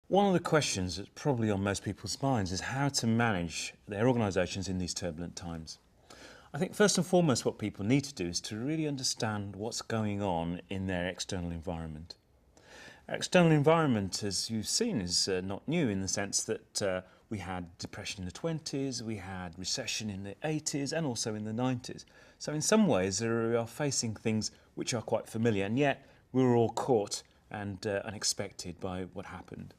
One of the questions that's probably on most people's minds is how to manage their organisations in these turbulent times. I think first and foremost what people need to do is to really understand what's going on in their external environment. Our external environment, as you've seen, is not new in the sense that we had depression in the 20s, we had recession in the 80s and also in the 90s. So in some ways we are facing things which are quite familiar, and yet we were all caught and unexpected by what happened.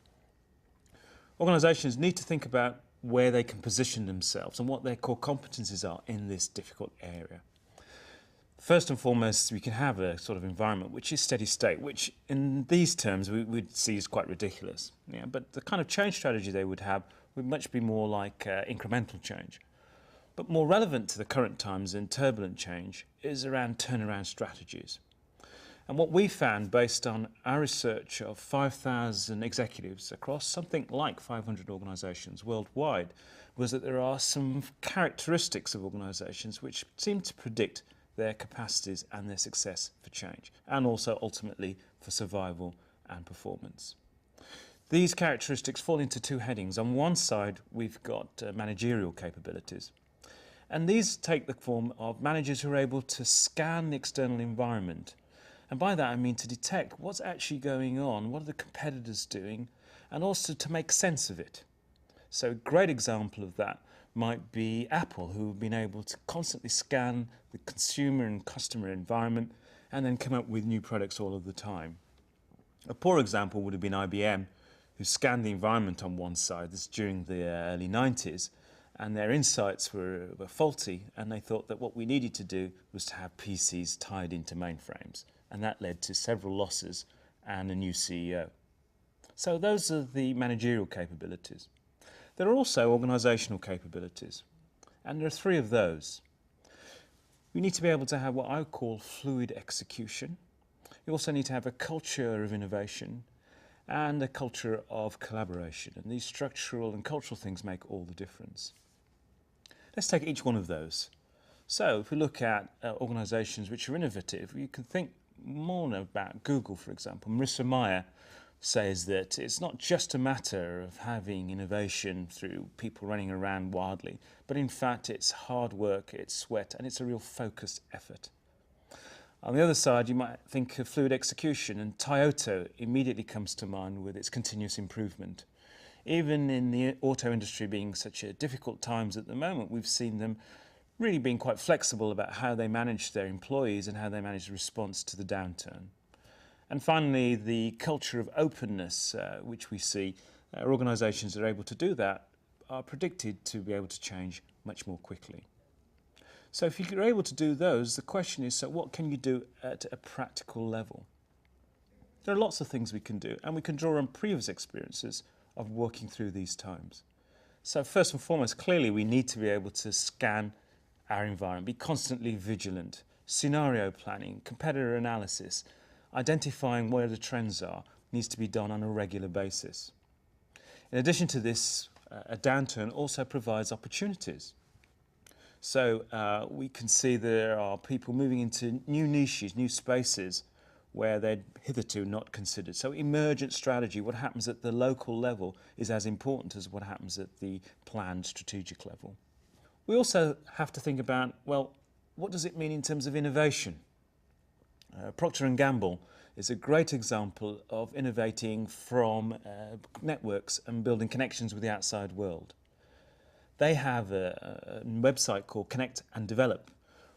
Organisations need to think about where they can position themselves and what their core competencies are in this difficult area. First and foremost, we can have a sort of environment which is steady state, which in these terms we would see as quite ridiculous. Yeah, but the kind of change strategy they would have would much be more like incremental change. But more relevant to the current times in turbulent change is around turnaround strategies. And what we found based on our research of 5,000 executives across something like 500 organisations worldwide was that there are some characteristics of organisations which seem to predict their capacities and their success for change, and also ultimately for survival and performance. These characteristics fall into two headings. On one side we've got managerial capabilities, and these take the form of managers who are able to scan the external environment. And by that I mean to detect what's actually going on, what are the competitors doing, and also to make sense of it. So a great example of that might be Apple, who have been able to constantly scan the consumer and customer environment and then come up with new products all of the time. A poor example would have been IBM, who scanned the environment on one side, this during the early 90s, and their insights were faulty, and they thought that what we needed to do was to have PCs tied into mainframes. And that led to several losses and a new CEO. So those are the managerial capabilities. There are also organisational capabilities, and there are three of those. We need to be able to have what I would call fluid execution. You also need to have a culture of innovation and a culture of collaboration, and these structural and cultural things make all the difference. Let's take each one of those. So if we look at organisations which are innovative, you can think more about Google, for example. Marissa Mayer says that it's not just a matter of having innovation through people running around wildly, but in fact it's hard work, it's sweat, and it's a real focused effort. On the other side, you might think of fluid execution, and Toyota immediately comes to mind with its continuous improvement. Even in the auto industry being such a difficult times at the moment, we've seen them really being quite flexible about how they manage their employees and how they manage the response to the downturn. And finally, the culture of openness, which we see organisations that are able to do that are predicted to be able to change much more quickly. So if you're able to do those, the question is, so what can you do at a practical level? There are lots of things we can do, and we can draw on previous experiences of working through these times. So first and foremost, clearly we need to be able to scan our environment, be constantly vigilant, scenario planning, competitor analysis, identifying where the trends are needs to be done on a regular basis. In addition to this, a downturn also provides opportunities. So we can see there are people moving into new niches, new spaces where they'd hitherto not considered. So emergent strategy, what happens at the local level, is as important as what happens at the planned strategic level. We also have to think about, well, what does it mean in terms of innovation? Procter & Gamble is a great example of innovating from networks and building connections with the outside world. They have a website called Connect and Develop,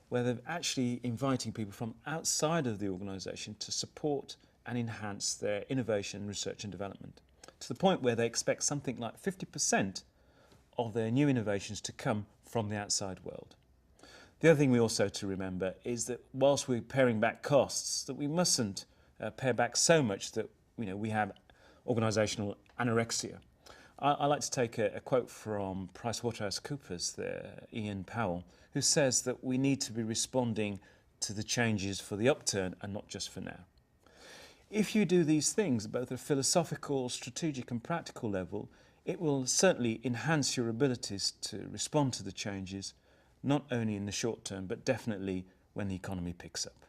where they're actually inviting people from outside of the organisation to support and enhance their innovation, research and development, to the point where they expect something like 50% of their new innovations to come from the outside world. The other thing we also have to remember is that whilst we're paring back costs, that we mustn't pare back so much that we have organisational anorexia. I like to take a quote from PricewaterhouseCoopers, Ian Powell, who says that we need to be responding to the changes for the upturn and not just for now. If you do these things, both at a philosophical, strategic and practical level, it will certainly enhance your abilities to respond to the changes, not only in the short term, but definitely when the economy picks up.